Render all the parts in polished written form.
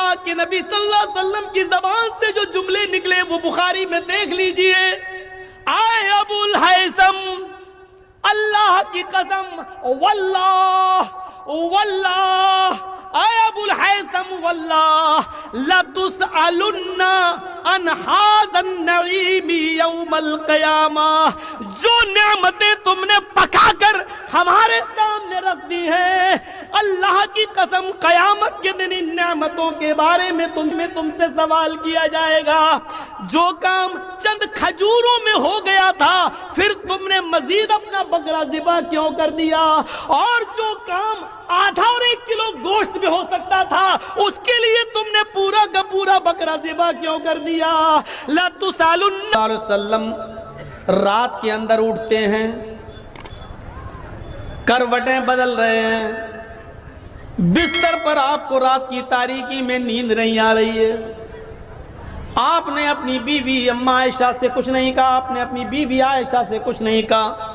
اللہ کے نبی صلی اللہ علیہ وسلم کی زبان سے جو جملے نکلے وہ بخاری میں دیکھ لیجئے. آئے ابو الہیثم اللہ کی قسم واللہ واللہ اے ابو الہیثم واللہ لتسألن عن ھذا النعیم یوم القیامہ. جو نعمتیں تم نے پکا کر ہمارے سامنے رکھ دی ہیں, اللہ کی قسم قیامت کے دن ان نعمتوں کے بارے میں تم سے سوال کیا جائے گا. جو کام چند کھجوروں میں ہو گیا تھا پھر تم نے مزید اپنا بکرا ذبح کیوں کر دیا, اور جو کام آدھا اور 1 کلو گوشت بھی ہو سکتا تھا اس کے لیے تم نے پورا کا پورا بکرا ذبح کیوں کر دیا. لا تسالن علیہ وسلم رات کے اندر اٹھتے ہیں, کروٹیں بدل رہے ہیں, بستر پر آپ کو رات کی تاریکی میں نیند نہیں آ رہی ہے. آپ نے اپنی بیوی اماں عائشہ سے کچھ نہیں کہا, آپ نے اپنی بیوی عائشہ سے کچھ نہیں کہا.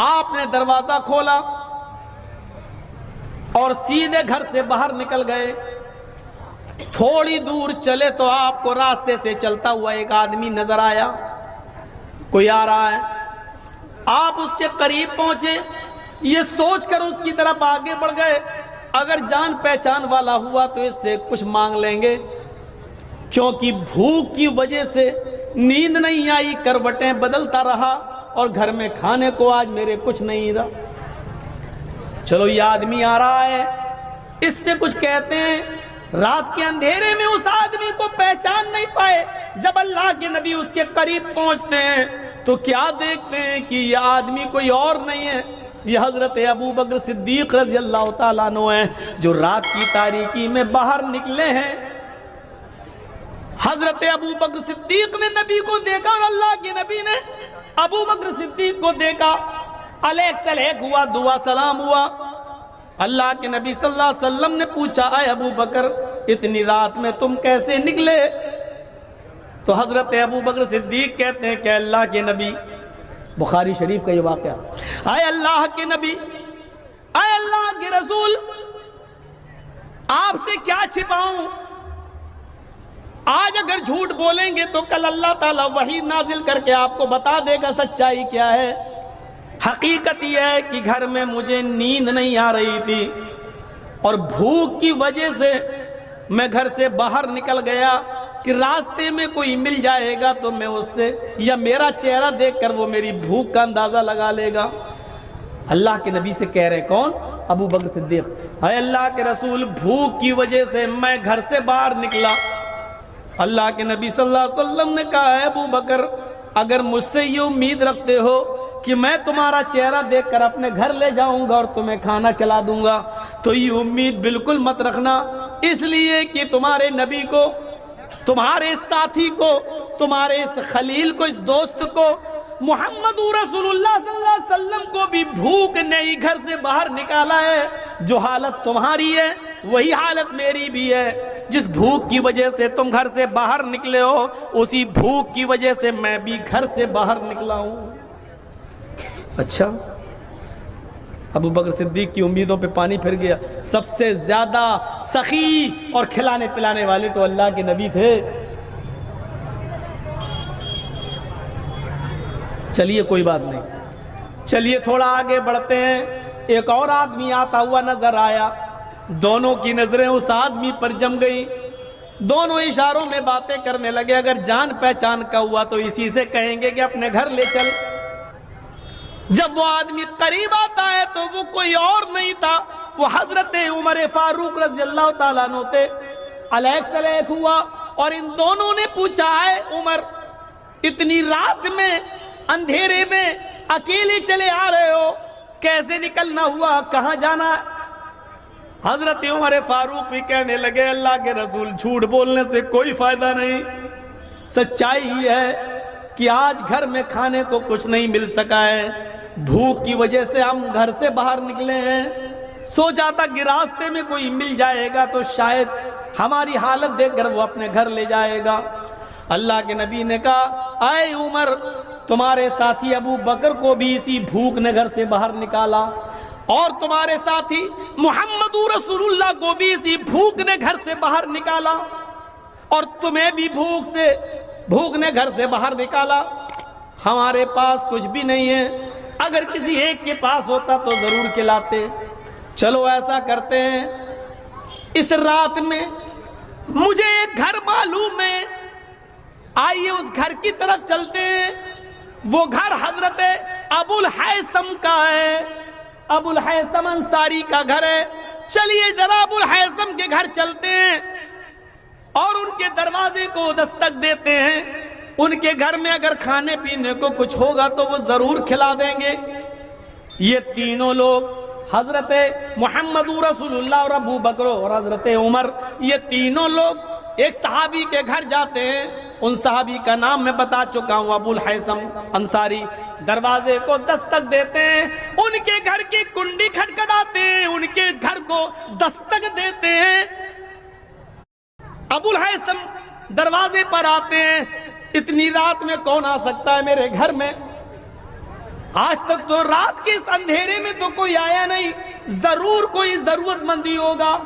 آپ نے دروازہ کھولا اور سیدھے گھر سے باہر نکل گئے. تھوڑی دور چلے تو آپ کو راستے سے چلتا ہوا ایک آدمی نظر آیا, کوئی آ رہا ہے. آپ اس کے قریب پہنچے, یہ سوچ کر اس کی طرف آگے بڑھ گئے اگر جان پہچان والا ہوا تو اس سے کچھ مانگ لیں گے, کیونکہ بھوک کی وجہ سے نیند نہیں آئی, کروٹیں بدلتا رہا اور گھر میں کھانے کو آج میرے کچھ نہیں رہا. چلو یہ آدمی آ رہا ہے, اس سے کچھ کہتے ہیں. رات کے اندھیرے میں اس آدمی کو پہچان نہیں پائے. جب اللہ کے نبی اس کے قریب پہنچتے ہیں تو کیا دیکھتے ہیں کہ یہ آدمی کوئی اور نہیں ہے, یہ حضرت ابو بکر صدیق رضی اللہ تعالیٰ عنہ ہیں جو رات کی تاریکی میں باہر نکلے ہیں. حضرت ابو بکر صدیق نے نبی کو دیکھا اور اللہ کے نبی نے ابو بکر صدیق کو دیکھا. علیک سلیک ہوا, دعا سلام ہوا. اللہ کے نبی صلی اللہ علیہ وسلم نے پوچھا اے ابو بکر اتنی رات میں تم کیسے نکلے؟ تو حضرت ابو بکر صدیق کہتے ہیں کہ اللہ کے نبی, بخاری شریف کا یہ واقعہ, اے اللہ کے نبی, اے اللہ کے رسول, آپ سے کیا چھپاؤں؟ آج اگر جھوٹ بولیں گے تو کل اللہ تعالیٰ وحی نازل کر کے آپ کو بتا دے گا سچائی کیا ہے. حقیقت یہ ہے کہ گھر میں مجھے نیند نہیں آ رہی تھی اور بھوک کی وجہ سے میں گھر سے باہر نکل گیا کہ راستے میں کوئی مل جائے گا تو میں اس سے یا میرا چہرہ دیکھ کر وہ میری بھوک کا اندازہ لگا لے گا. اللہ کے نبی سے کہہ رہے کون؟ ابو بکر صدیق, اے اللہ کے رسول بھوک کی وجہ سے میں گھر سے باہر نکلا. اللہ کے نبی صلی اللہ علیہ وسلم نے کہا ہے ابو بکر اگر مجھ سے یہ امید رکھتے ہو کہ میں تمہارا چہرہ دیکھ کر اپنے گھر لے جاؤں گا اور تمہیں کھانا کھلا دوں گا تو یہ امید بالکل مت رکھنا, اس لیے کہ تمہارے نبی کو, تمہارے ساتھی کو, تمہارے اس خلیل کو, اس دوست کو, محمد رسول اللہ صلی اللہ علیہ وسلم کو بھی بھوک نے ہی گھر سے باہر نکالا ہے. جو حالت تمہاری ہے وہی حالت میری بھی ہے. جس بھوک کی وجہ سے تم گھر سے باہر نکلے ہو اسی بھوک کی وجہ سے میں بھی گھر سے باہر نکلا ہوں. اچھا, ابو بکر صدیق کی امیدوں پہ پانی پھر گیا. سب سے زیادہ سخی اور کھلانے پلانے والے تو اللہ کے نبی تھے. چلیے کوئی بات نہیں, چلیے تھوڑا آگے بڑھتے ہیں. ایک اور آدمی آتا ہوا نظر آیا, دونوں کی نظریں اس آدمی پر جم گئی. دونوں اشاروں میں باتیں کرنے لگے. اگر جان پہچان کا ہوا تو اسی سے کہیں گے کہ اپنے گھر لے چل. جب وہ آدمی قریب آتا ہے تو وہ کوئی اور نہیں تھا, وہ حضرت عمر فاروق رضی اللہ تعالیٰ عنہ تھے. علیک سلیک ہوا اور ان دونوں نے پوچھا ہے عمر اتنی رات میں اندھیرے میں اکیلے چلے آ رہے ہو, کیسے نکلنا ہوا, کہاں جانا؟ حضرت عمر فاروق بھی کہنے لگے اللہ کے رسول جھوٹ بولنے سے کوئی فائدہ نہیں, سچائی ہی ہے کہ آج گھر میں کھانے کو کچھ نہیں مل سکا ہے, بھوک کی وجہ سے ہم گھر سے باہر نکلے ہیں. سوچا تھا کہ راستے میں کوئی مل جائے گا تو شاید ہماری حالت دیکھ کر وہ اپنے گھر لے جائے گا. اللہ کے نبی نے کہا اے عمر تمہارے ساتھی ابو بکر کو بھی اسی بھوک نے گھر سے باہر نکالا اور تمہارے ساتھی محمد رسول اللہ کو بھی اسی بھوک نے گھر سے باہر نکالا اور تمہیں بھی بھوک نے گھر سے باہر نکالا. ہمارے پاس کچھ بھی نہیں ہے، اگر کسی ایک کے پاس ہوتا تو ضرور کھلاتے. چلو ایسا کرتے ہیں، اس رات میں مجھے ایک گھر معلوم ہے، آئیے اس گھر کی طرف چلتے ہیں. وہ گھر حضرت ابو الحیثم کا ہے، ابو الحیثم انصاری کا گھر ہے. چلیے ذرا ابو الحیثم کے گھر چلتے ہیں اور ان کے دروازے کو دستک دیتے ہیں. ان کے گھر میں اگر کھانے پینے کو کچھ ہوگا تو وہ ضرور کھلا دیں گے. یہ تینوں لوگ حضرت محمد رسول اللہ اور ابو بکر اور حضرت عمر، یہ تینوں لوگ ایک صحابی کے گھر جاتے ہیں. ان صحابی کا نام میں بتا چکا ہوں، ابو الحیثم انصاری. دروازے کو دستک دیتے ہیں، ان کے گھر کی کنڈی کھٹکھٹاتے ہیں، ان کے گھر کو دستک دیتے ہیں. ابو الحیثم دروازے پر آتے ہیں. اتنی رات میں کون آ سکتا ہے میرے گھر میں؟ آج تک تو رات کے اس اندھیرے میں تو کوئی آیا نہیں. ضرور کوئی ضرورت مندی ہوگا،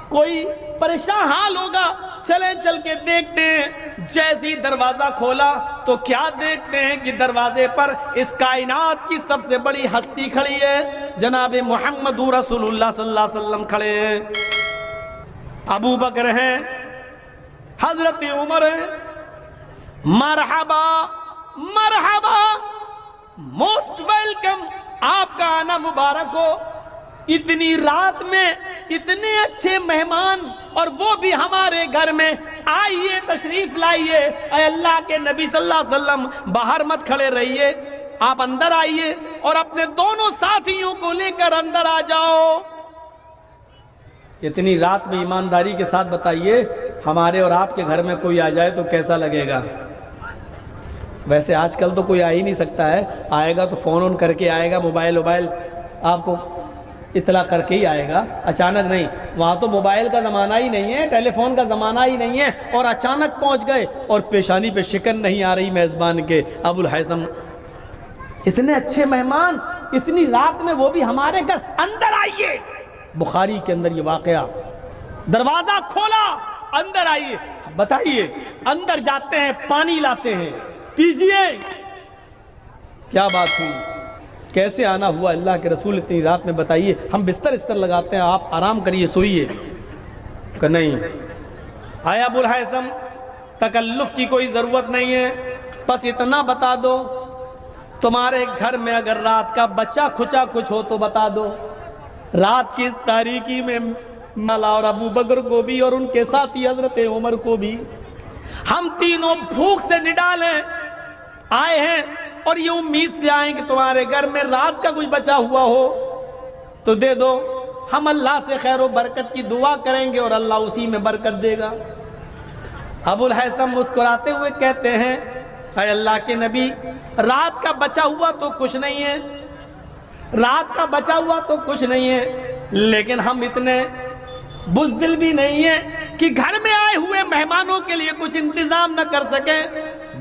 کوئی پریشان حال ہوگا. چلیں چل کے دیکھتے ہیں. جیسی دروازہ کھولا تو کیا دیکھتے ہیں کہ دروازے پر اس کائنات کی سب سے بڑی ہستی کھڑی ہے، جناب محمد رسول اللہ صلی اللہ علیہ وسلم کھڑے ہیں. ابو بکر ہیں، حضرت عمر ہیں. مرحبا مرحبا، موسٹ ویلکم، آپ کا آنا مبارک ہو. اتنی رات میں اتنے اچھے مہمان اور وہ بھی ہمارے گھر میں، آئیے تشریف لائیے. اے اللہ کے نبی صلی اللہ علیہ وسلم باہر مت کھڑے رہیے، آپ اندر آئیے اور اپنے دونوں ساتھیوں کو لے کر اندر آ جاؤ. اتنی رات میں ایمانداری کے ساتھ بتائیے، ہمارے اور آپ کے گھر میں کوئی آ جائے تو کیسا لگے گا؟ ویسے آج کل تو کوئی آ ہی نہیں سکتا ہے، آئے گا تو فون آن کر کے آئے گا، موبائل آپ کو اطلاع کر کے ہی آئے گا، اچانک نہیں. وہاں تو موبائل کا زمانہ ہی نہیں ہے، ٹیلی فون کا زمانہ ہی نہیں ہے، اور اچانک پہنچ گئے اور پیشانی پہ شکن نہیں آ رہی میزبان کے. ابو الحیثم اتنے اچھے مہمان اتنی رات میں، وہ بھی ہمارے گھر، اندر آئیے. بخاری کے اندر یہ واقعہ، دروازہ کھولا، اندر آئیے. بتائیے، اندر جاتے ہیں، پانی لاتے ہیں، پیجئے. کیا بات ہوئی، کیسے آنا ہوا اللہ کے رسول اتنی رات میں؟ بتائیے. ہم بستر لگاتے ہیں، آپ آرام کریے، سوئیے. کہ نہیں. آیا ابو الحیثم، تکلف کی کوئی ضرورت نہیں ہے، بس اتنا بتا دو تمہارے گھر میں اگر رات کا بچہ کھچا کچھ ہو تو بتا دو. رات کی اس تاریکی میں مالا اور ابو بکر کو بھی اور ان کے ساتھی حضرت عمر کو بھی، ہم تینوں بھوک سے نڈالیں آئے ہیں اور یہ امید سے آئیں کہ تمہارے گھر میں رات کا کچھ بچا ہوا ہو تو دے دو. ہم اللہ سے خیر و برکت کی دعا کریں گے اور اللہ اسی میں برکت دے گا. ابو الحیثم مسکراتے ہوئے کہتے ہیں، اے اللہ کے نبی، رات کا بچا ہوا تو کچھ نہیں ہے، رات کا بچا ہوا تو کچھ نہیں ہے، لیکن ہم اتنے بزدل بھی نہیں ہیں کہ گھر میں آئے ہوئے مہمانوں کے لیے کچھ انتظام نہ کر سکیں.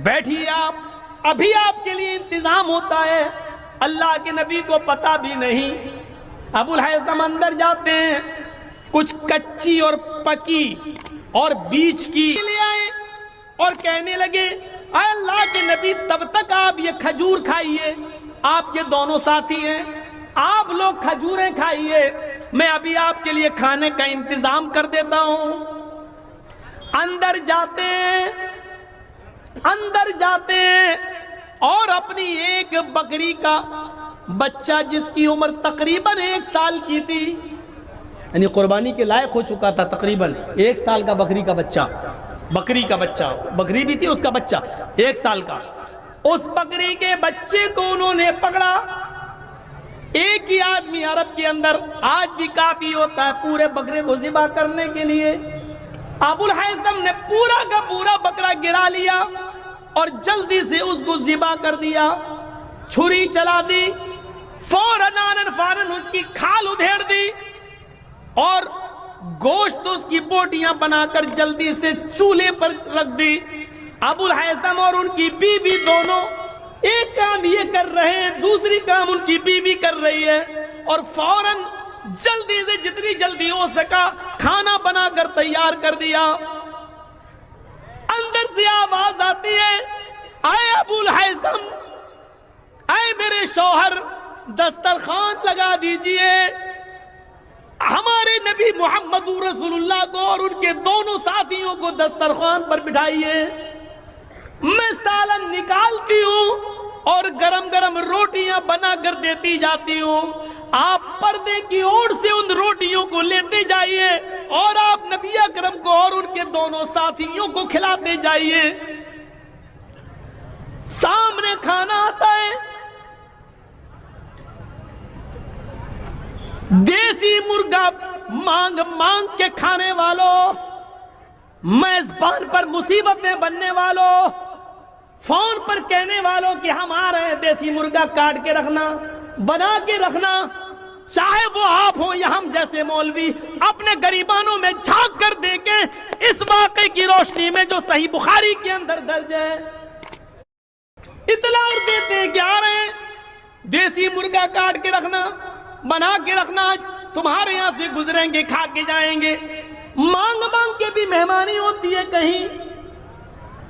بیٹھیے آپ، ابھی آپ کے لیے انتظام ہوتا ہے. اللہ کے نبی کو پتہ بھی نہیں. ابو الحیثم اندر جاتے ہیں، کچھ کچی اور پکی اور بیچ کی لے آئے اور کہنے لگے، اے اللہ کے نبی، تب تک آپ یہ کھجور کھائیے، آپ کے دونوں ساتھی ہیں، آپ لوگ کھجوریں کھائیے، میں ابھی آپ کے لیے کھانے کا انتظام کر دیتا ہوں. اندر جاتے ہیں اور اپنی ایک بکری کا بچہ، جس کی عمر تقریباً 1 سال کی تھی، یعنی قربانی کے لائق ہو چکا تھا، تقریباً 1 سال کا بکری کا بچہ، بکری بھی تھی، اس کا بچہ 1 سال کا، اس بکری کے بچے کو انہوں نے پکڑا. ایک ہی آدمی عرب کے اندر آج بھی کافی ہوتا ہے پورے بکرے کو ذبح کرنے کے لیے. ابو الحیثم نے پورا کا پورا بکرا گرا لیا اور جلدی سے اس کو ذبح کر دیا، چھری چلا دی، فوراً اس کی کھال ادھیڑ دی اور گوشت اس کی بوٹیاں بنا کر جلدی سے چولہے پر رکھ دی. ابو الحیثم اور ان کی بیوی دونوں ایک کام یہ کر رہے ہیں، دوسری کام ان کی بیوی کر رہی ہے. اور فوراً جلدی سے جتنی جلدی ہو سکا کھانا بنا کر تیار کر دیا۔ اندر سے آواز آتی ہے، اے ابو الہیثم، اے میرے شوہر، دسترخوان لگا دیجئے، ہمارے نبی محمد رسول اللہ کو اور ان کے دونوں ساتھیوں کو دسترخوان پر بٹھائیے، میں سالن نکالتی ہوں اور گرم گرم روٹیاں بنا کر دیتی جاتی ہوں، آپ پردے کی اوٹ سے ان روٹیوں کو لیتے جائیے اور آپ نبی اکرم کو اور ان کے دونوں ساتھیوں کو کھلاتے جائیے۔ سامنے کھانا آتا ہے، دیسی مرغا مانگ مانگ کے کھانے والوں، میزبان پر مصیبتیں بننے والوں، فون پر کہنے والوں کہ ہم آ رہے ہیں، دیسی مرغا کاٹ کے رکھنا، بنا کے رکھنا، چاہے وہ آپ ہوں یا ہم جیسے مولوی اپنے گریبانوں میں جھانک کر دیکھیں اس واقعے کی روشنی میں جو صحیح بخاری کے اندر درج ہے، اطلاع دیتے ہیں کہ آ رہے ہیں، دیسی مرغا کاٹ کے رکھنا، بنا کے رکھنا، آج تمہارے یہاں سے گزریں گے، کھا کے جائیں گے۔ مانگ مانگ کے بھی مہمانی ہوتی ہے، کہیں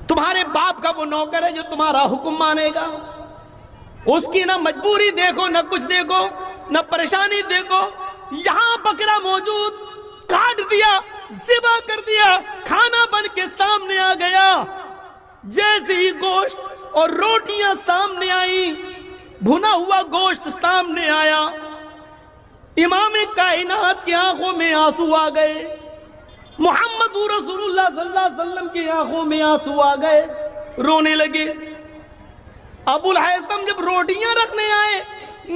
تمہارے باپ کا وہ نوکر ہے جو تمہارا حکم مانے گا، اس کی نہ مجبوری دیکھو، نہ کچھ دیکھو، نہ پریشانی دیکھو، یہاں بکرا موجود، کاٹ دیا، ذبح کر دیا، کھانا بن کے سامنے آ گیا، جیسے ہی گوشت اور روٹیاں سامنے آئیں، بھنا ہوا گوشت سامنے آیا، امام کائنات کی آنکھوں میں آنسو آ گئے، محمد رسول اللہ صلی اللہ علیہ وسلم کی آنکھوں میں آنسو آ گئے، رونے لگے۔ ابو الہیثم جب روٹیاں رکھنے آئے،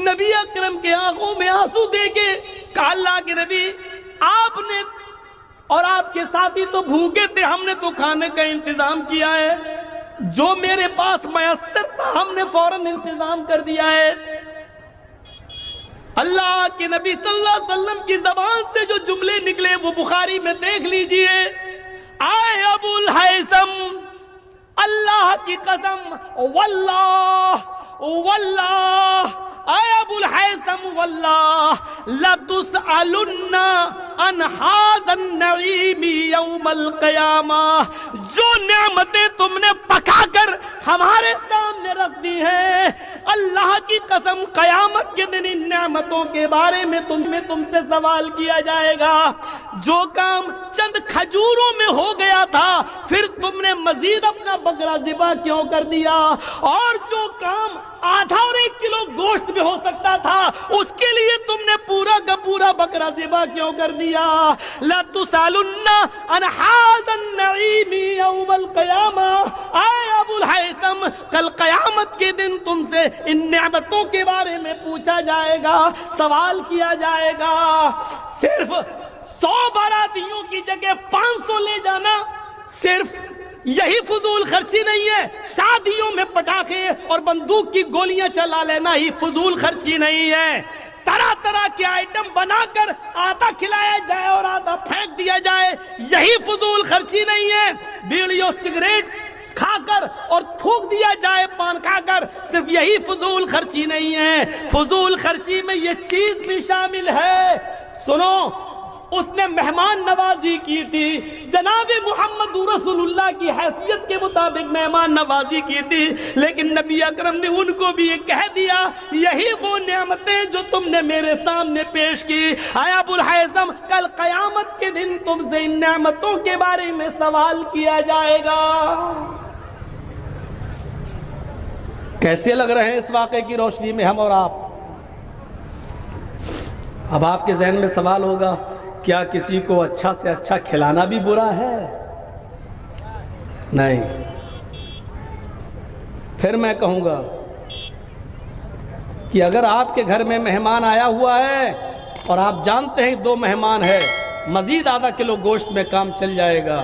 نبی اکرم کے آنکھوں میں آنسو دیکھے، کہا اللہ کے نبی، آپ نے اور آپ کے ساتھی تو بھوکے تھے، ہم نے تو کھانے کا انتظام کیا ہے، جو میرے پاس میسر تھا ہم نے فوراً انتظام کر دیا ہے۔ اللہ کے نبی صلی اللہ علیہ وسلم کی زبان سے جو جملے نکلے وہ بخاری میں دیکھ لیجئے، اے ابو الہیثم، اللہ کی قسم، واللہ واللہ، اے ابو الہیثم واللہ، لَتُسْأَلُنَّ عَنْ هَذَا النَّعِيمِ يَوْمَ الْقِيَامَةِ، جو نعمتیں تم نے پکا کر ہمارے سامنے رکھ دی ہیں، اللہ کی قسم قیامت کے دن ان نعمتوں کے بارے میں تم سے سوال کیا جائے گا۔ جو کام چند کھجوروں میں ہو گیا تھا، پھر تم نے مزید اپنا بکرا ذبح کیوں کر دیا؟ اور جو کام آدھا اور 1 کلو گوشت بھی ہو سکتا تھا، اس کے لیے تم نے پورا کا پورا بکرا ذبح کیوں کر دیا؟ لَتُسْأَلُنَّ عَنْ هَذَا النَّعِيمِ يَوْمَ الْقِيَامَةِ، اے ابو الہیثم، کل قیامت کے دن تم سے ان نعمتوں کے بارے میں پوچھا جائے گا، سوال کیا جائے گا۔ صرف 100 باراتیوں کی جگہ 500 لے جانا صرف یہی فضول خرچی نہیں ہے، شادیوں میں پٹاخے اور بندوق کی گولیاں چلا لینا ہی فضول خرچی نہیں ہے، طرح طرح کے آئٹم بنا کر آدھا کھلایا جائے اور آدھا پھینک دیا جائے، یہی فضول خرچی نہیں ہے، بیڑی اور سگریٹ کھا کر اور تھوک دیا جائے پان کھا کر، صرف یہی فضول خرچی نہیں ہے، فضول خرچی میں یہ چیز بھی شامل ہے۔ سنو، اس نے مہمان نوازی کی تھی، جناب محمد رسول اللہ کی حیثیت کے مطابق مہمان نوازی کی تھی، لیکن نبی اکرم نے ان کو بھی یہ کہہ دیا، یہی وہ نعمتیں جو تم نے میرے سامنے پیش کی، اے ابو الہیثم، کل قیامت کے دن تم سے ان نعمتوں کے بارے میں سوال کیا جائے گا۔ کیسے لگ رہے ہیں اس واقعے کی روشنی میں ہم اور آپ؟ اب آپ کے ذہن میں سوال ہوگا، کیا کسی کو اچھا سے اچھا کھلانا بھی برا ہے؟ نہیں۔ پھر میں کہوں گا کہ اگر آپ کے گھر میں مہمان آیا ہوا ہے اور آپ جانتے ہیں 2 مہمان ہے، مزید آدھا کلو گوشت میں کام چل جائے گا،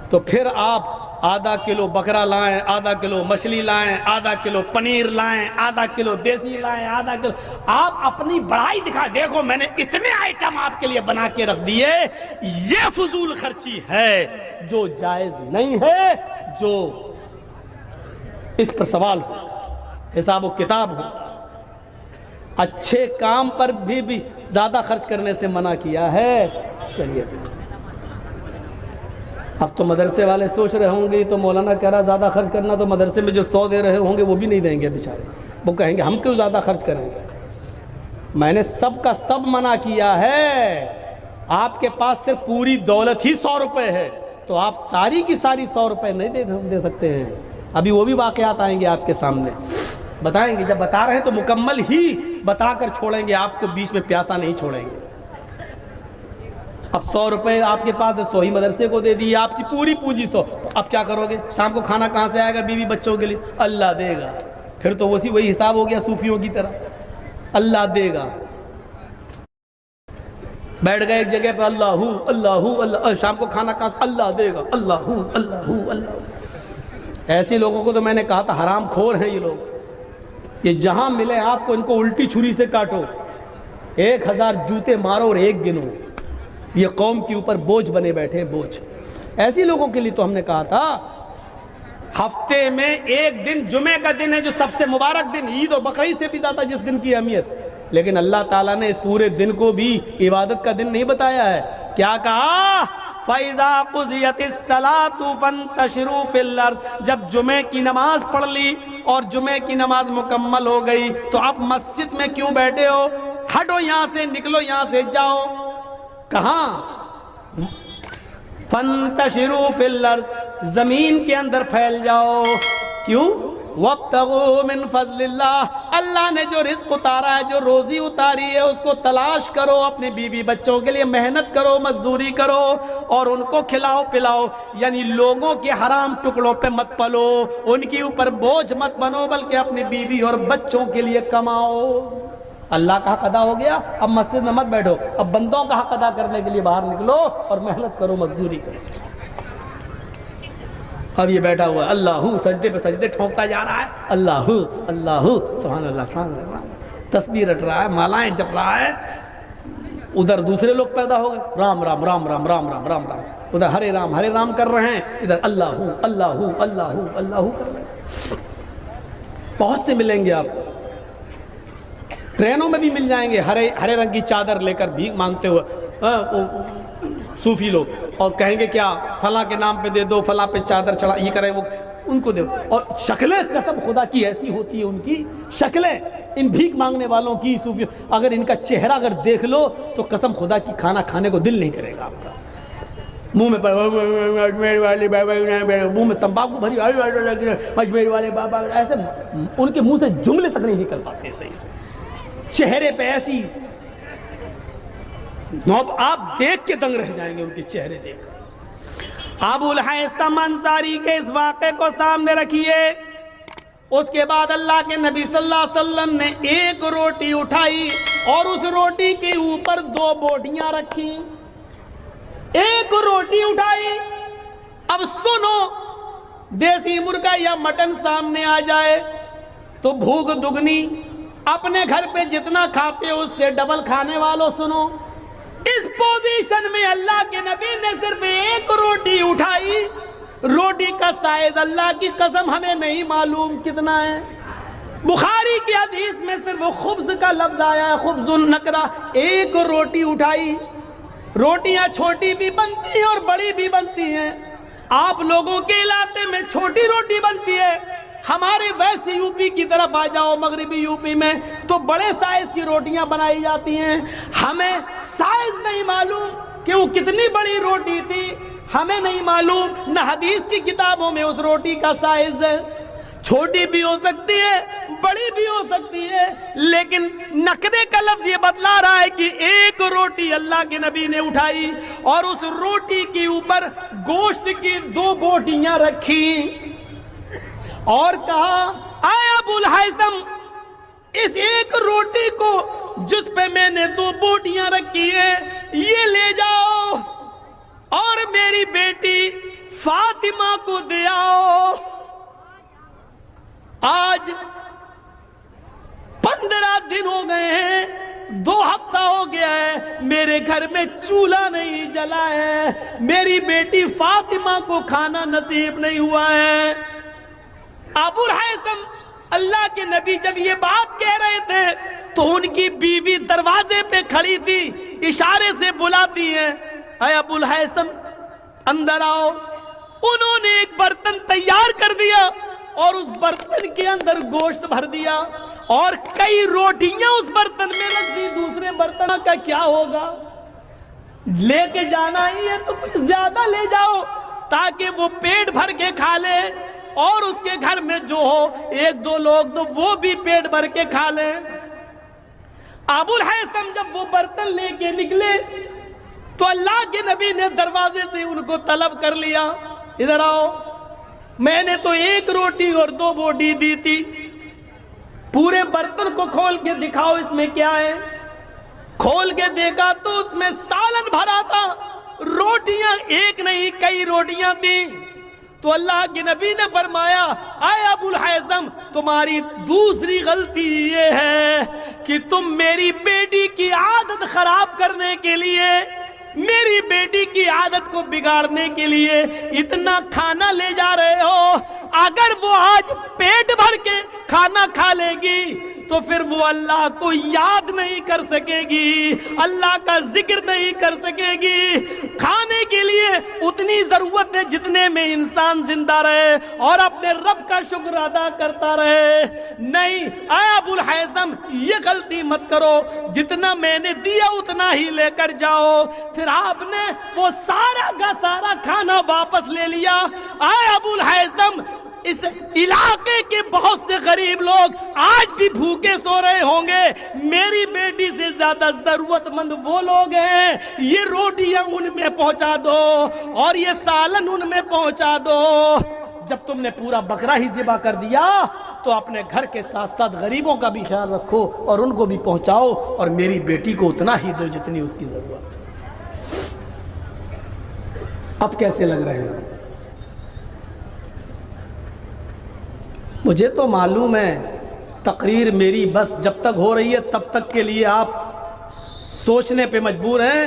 تو پھر آپ آدھا کلو بکرا لائیں، آدھا کلو مچھلی لائیں، آدھا کلو پنیر لائیں، آدھا کلو دیسی لائیں، آدھا کلو، آپ اپنی بڑائی دکھا، دیکھو میں نے اتنے آئٹم آپ کے لیے بنا کے رکھ دیے۔ یہ فضول خرچی ہے جو جائز نہیں ہے، جو اس پر سوال ہو، حساب و کتاب ہو۔ اچھے کام پر بھی زیادہ خرچ کرنے سے منع کیا ہے۔ چلیے اب تو مدرسے والے سوچ رہے ہوں گے تو مولانا کہہ رہا زیادہ خرچ کرنا، تو مدرسے میں جو 100 دے رہے ہوں گے وہ بھی نہیں دیں گے بیچارے، وہ کہیں گے ہم کیوں زیادہ خرچ کریں گے۔ میں نے سب کا سب منع کیا ہے۔ آپ کے پاس صرف پوری دولت ہی 100 روپے ہے تو آپ ساری کی ساری 100 روپے نہیں دے سکتے ہیں۔ ابھی وہ بھی واقعات آئیں گے آپ کے سامنے، بتائیں گے۔ جب بتا رہے ہیں تو مکمل ہی بتا کر چھوڑیں گے، آپ کو بیچ میں پیاسا نہیں چھوڑیں گے۔ اب 100 روپے آپ کے پاس 100 ہی مدرسے کو دے دی، آپ کی پوری پونجی 100، اب کیا کرو گے؟ شام کو کھانا کہاں سے آئے گا بیوی بچوں کے لیے؟ اللہ دے گا۔ پھر تو وہی حساب ہو گیا صوفیوں کی طرح، اللہ دے گا۔ بیٹھ گئے ایک جگہ پہ، اللہ اللہ اللہ، شام کو کھانا کہاں سے؟ اللہ دے گا، اللہ اللہ اللہ۔ ایسے لوگوں کو تو میں نے کہا تھا حرام خور ہیں یہ لوگ، یہ جہاں ملے آپ کو ان کو الٹی چھری سے کاٹو، 1000 جوتے مارو اور ایک گنو۔ یہ قوم کے اوپر بوجھ بنے بیٹھے ہیں، بوجھ۔ ایسی لوگوں کے لیے تو ہم نے کہا تھا ہفتے میں ایک دن جمعے کا دن ہے جو سب سے مبارک دن، عید و بقرعید سے بھی زیادہ جس دن کی اہمیت، لیکن اللہ تعالیٰ نے اس پورے دن کو بھی عبادت کا دن نہیں بتایا ہے۔ کیا کہا؟ فَإِذَا قُضِيَتِ الصَّلَاةُ فَانتَشِرُوا فِي الْأَرْضِ، جب جمعے کی نماز پڑھ لی اور جمعے کی نماز مکمل ہو گئی تو اب مسجد میں کیوں بیٹھے ہو؟ ہٹو یہاں سے، نکلو یہاں سے، جاؤ کہاں؟ فَانتَشِرُوا فِي الْأَرْضِ، زمین کے اندر پھیل جاؤ۔ کیوں؟ وَابْتَغُوا مِن فَضْلِ اللَّهِ، اللہ نے جو رزق اتارا ہے، جو روزی اتاری ہے، اس کو تلاش کرو، اپنے بیوی بچوں کے لیے محنت کرو، مزدوری کرو اور ان کو کھلاؤ پلاؤ۔ یعنی لوگوں کے حرام ٹکڑوں پہ مت پلو، ان کے اوپر بوجھ مت بنو، بلکہ اپنی بیوی اور بچوں کے لیے کماؤ۔ اللہ کا حق ادا ہو گیا، اب مسجد میں مت بیٹھو، اب بندوں کا حق ادا کرنے کے لیے باہر نکلو اور محنت کرو، مزدوری کرو۔ اب یہ بیٹھا ہوا ہے، اللہ سجدے پہ سجدے ٹھونکتا جا رہا ہے، اللہ اللہ سبحان اللہ سبحان اللہ، تسبیح رٹ رہا ہے، مالائیں جپ رہا ہے۔ ادھر دوسرے لوگ پیدا ہو گئے، رام رام رام رام رام رام رام رام، ادھر ہرے رام کر رہے ہیں، ادھر اللہ اللہ اللہ اللہ کر رہے ہیں۔ بہت سے ملیں گے آپ کو، ٹرینوں میں بھی مل جائیں گے، ہرے رنگ کی چادر لے کر بھیک مانگتے ہوئے صوفی لوگ، اور کہیں گے کیا فلاں کے نام پہ دے دو، فلاں پہ چادر چڑھا، یہ کرے وہ، ان کو دے دو۔ اور شکلیں قسم خدا کی ایسی ہوتی ہے، ان کی شکلیں ان بھیک مانگنے والوں کی، صوفی، اگر ان کا چہرہ اگر دیکھ لو تو قسم خدا کی کھانا کھانے کو دل نہیں کرے گا آپ کا۔ منہ میں منہ میں تمباکو بھری، اجمیر والے بابا، ایسے ان کے منہ سے جملے تک نہیں نکل پاتے صحیح سے، چہرے پہ ایسی آپ دیکھ کے دنگ رہ جائیں گے ان کے چہرے دیکھ۔ ابو الہیثم انصاری کے اس واقعے کو سامنے رکھیے۔ اس کے بعد اللہ کے نبی صلی اللہ علیہ وسلم نے ایک روٹی اٹھائی اور اس روٹی کے اوپر 2 بوٹیاں رکھی۔ ایک روٹی اٹھائی، اب سنو، دیسی مرغا یا مٹن سامنے آ جائے تو بھوک دگنی، اپنے گھر پہ جتنا کھاتے ہو اس سے ڈبل کھانے والوں سنو۔ اس پوزیشن میں اللہ کے نبی نے صرف ایک روٹی اٹھائی، روٹی کا سائز اللہ کی قسم ہمیں نہیں معلوم کتنا ہے۔ بخاری کی حدیث میں صرف خبز کا لفظ آیا ہے، خبز النکرہ، ایک روٹی اٹھائی۔ روٹیاں چھوٹی بھی بنتی ہیں اور بڑی بھی بنتی ہیں، آپ لوگوں کے علاقے میں چھوٹی روٹی بنتی ہے، ہمارے ویسٹ یو پی کی طرف آ جاؤ، مغربی یو پی میں تو بڑے سائز کی روٹیاں بنائی جاتی ہیں۔ ہمیں سائز نہیں معلوم کہ وہ کتنی بڑی روٹی تھی، ہمیں نہیں معلوم، نہ حدیث کی کتابوں میں اس روٹی کا سائز ہے۔ چھوٹی بھی ہو سکتی ہے، بڑی بھی ہو سکتی ہے، لیکن نقدے کا لفظ یہ بتلا رہا ہے کہ ایک روٹی اللہ کے نبی نے اٹھائی اور اس روٹی کے اوپر گوشت کی 2 بوٹیاں رکھی اور کہا، اے ابو الہیثم، اس ایک روٹی کو جس پہ میں نے 2 بوٹیاں رکھی ہیں یہ لے جاؤ اور میری بیٹی فاطمہ کو دے آؤ۔ آج 15 دن ہو گئے ہیں، 2 ہفتہ ہو گیا ہے، میرے گھر میں چولہا نہیں جلا ہے، میری بیٹی فاطمہ کو کھانا نصیب نہیں ہوا ہے۔ ابو الہیثم، اللہ کے نبی جب یہ بات کہہ رہے تھے تو ان کی بیوی دروازے پہ کھڑی تھی، اشارے سے بلاتی ہے اے ابو الہیثم اندر آؤ۔ انہوں نے ایک برتن تیار کر دیا اور اس برتن کے اندر گوشت بھر دیا اور کئی روٹیاں اس برتن میں رکھ دی۔ دوسرے برتن کا کیا ہوگا؟ لے کے جانا ہی ہے تو کچھ زیادہ لے جاؤ تاکہ وہ پیٹ بھر کے کھا لے، اور اس کے گھر میں جو ہو ایک دو لوگ تو وہ بھی پیٹ بھر کے کھا لیں۔ ابو الہیثم جب وہ برتن لے کے نکلے تو اللہ کے نبی نے دروازے سے ان کو طلب کر لیا، ادھر آؤ، میں نے تو ایک روٹی اور 2 بوٹی دی تھی، پورے برتن کو کھول کے دکھاؤ اس میں کیا ہے۔ کھول کے دیکھا تو اس میں سالن بھرا تھا، روٹیاں ایک نہیں کئی روٹیاں تھیں۔ تو اللہ کے نبی نے فرمایا اے ابو الہیثم تمہاری دوسری غلطی یہ ہے کہ تم میری بیٹی کی عادت خراب کرنے کے لیے، میری بیٹی کی عادت کو بگاڑنے کے لیے اتنا کھانا لے جا رہے ہو۔ اگر وہ آج پیٹ بھر کے کھانا کھا لے گی تو پھر وہ اللہ کو یاد نہیں کر سکے گی، اللہ کا ذکر نہیں کر سکے گی۔ کھانے کے لیے اتنی ضرورت ہے جتنے میں انسان زندہ رہے اور اپنے رب کا شکر ادا کرتا رہے۔ نہیں اے ابو الہیثم یہ غلطی مت کرو، جتنا میں نے دیا اتنا ہی لے کر جاؤ۔ پھر آپ نے وہ سارا کا سارا کھانا واپس لے لیا۔ اے ابو الہیثم اس علاقے کے بہت سے غریب لوگ آج بھی بھوکے سو رہے ہوں گے، میری بیٹی سے زیادہ ضرورت مند وہ لوگ ہیں، یہ روٹیاں ان میں پہنچا دو اور یہ سالن ان میں پہنچا دو۔ جب تم نے پورا بکرا ہی ذبح کر دیا تو اپنے گھر کے ساتھ ساتھ غریبوں کا بھی خیال رکھو اور ان کو بھی پہنچاؤ، اور میری بیٹی کو اتنا ہی دو جتنی اس کی ضرورت ہے۔ اب کیسے لگ رہے ہیں؟ مجھے تو معلوم ہے تقریر میری بس جب تک ہو رہی ہے تب تک کے لیے آپ سوچنے پہ مجبور ہیں،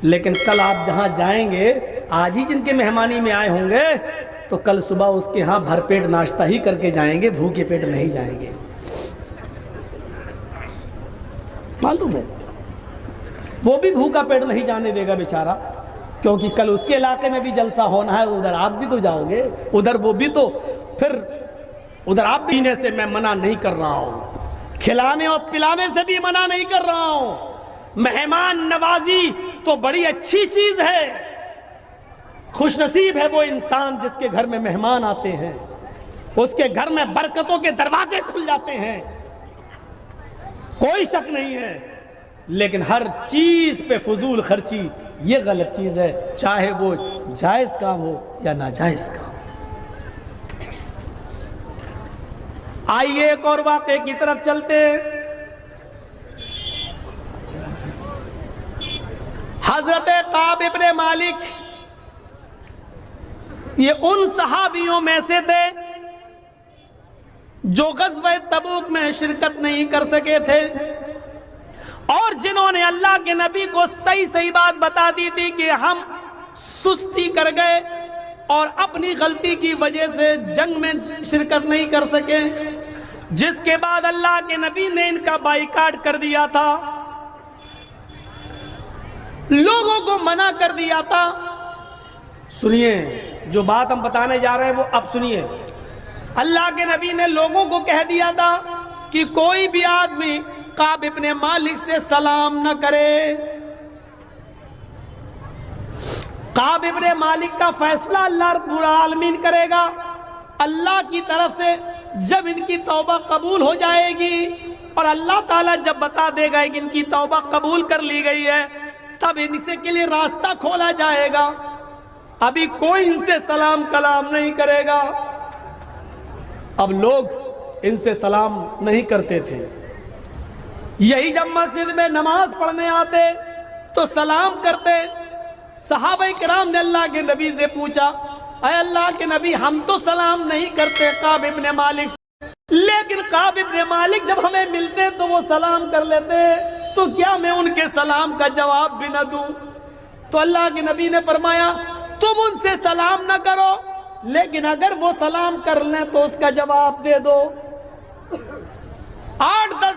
لیکن کل آپ جہاں جائیں گے، آج ہی جن کے مہمانی میں آئے ہوں گے تو کل صبح اس کے ہاں بھر پیٹ ناشتہ ہی کر کے جائیں گے، بھوکے پیٹ نہیں جائیں گے۔ معلوم ہے وہ بھی بھوکا پیٹ نہیں جانے دے گا بیچارہ، کیونکہ کل اس کے علاقے میں بھی جلسہ ہونا ہے، ادھر آپ بھی تو جاؤ گے، ادھر وہ بھی تو، پھر ادھر آپ پینے سے میں منع نہیں کر رہا ہوں، کھلانے اور پلانے سے بھی منع نہیں کر رہا ہوں۔ مہمان نوازی تو بڑی اچھی چیز ہے، خوش نصیب ہے وہ انسان جس کے گھر میں مہمان آتے ہیں، اس کے گھر میں برکتوں کے دروازے کھل جاتے ہیں، کوئی شک نہیں ہے، لیکن ہر چیز پہ فضول خرچی یہ غلط چیز ہے، چاہے وہ جائز کام ہو یا ناجائز کام۔ آئیے ایک اور واقعے کی طرف چلتے ہیں۔ حضرت کعب ابن مالک یہ ان صحابیوں میں سے تھے جو غزوہ تبوک میں شرکت نہیں کر سکے تھے، اور جنہوں نے اللہ کے نبی کو صحیح بات بتا دی تھی کہ ہم سستی کر گئے اور اپنی غلطی کی وجہ سے جنگ میں شرکت نہیں کر سکے، جس کے بعد اللہ کے نبی نے ان کا بائیکاٹ کر دیا تھا، لوگوں کو منع کر دیا تھا۔ سنیے جو بات ہم بتانے جا رہے ہیں وہ اب سنیے۔ اللہ کے نبی نے لوگوں کو کہہ دیا تھا کہ کوئی بھی آدمی کعب ابن مالک سے سلام نہ کرے۔ کعب ابن مالک کا فیصلہ اللہ رب العالمین کرے گا، اللہ کی طرف سے جب ان کی توبہ قبول ہو جائے گی اور اللہ تعالیٰ جب بتا دے گا کہ ان کی توبہ قبول کر لی گئی ہے تب ان سے کے لیے راستہ کھولا جائے گا، ابھی کوئی ان سے سلام کلام نہیں کرے گا۔ اب لوگ ان سے سلام نہیں کرتے تھے، یہی جب مسجد میں نماز پڑھنے آتے تو سلام کرتے۔ صحابہ کرام نے اللہ کے نبی سے پوچھا اے اللہ کے نبی ہم تو سلام نہیں کرتے کعب ابن مالک سے، لیکن کعب ابن مالک جب ہمیں ملتے تو وہ سلام کر لیتے، تو کیا میں ان کے سلام کا جواب بھی نہ دوں؟ تو اللہ کے نبی نے فرمایا تم ان سے سلام نہ کرو، لیکن اگر وہ سلام کر لیں تو اس کا جواب دے دو۔ 8-10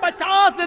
50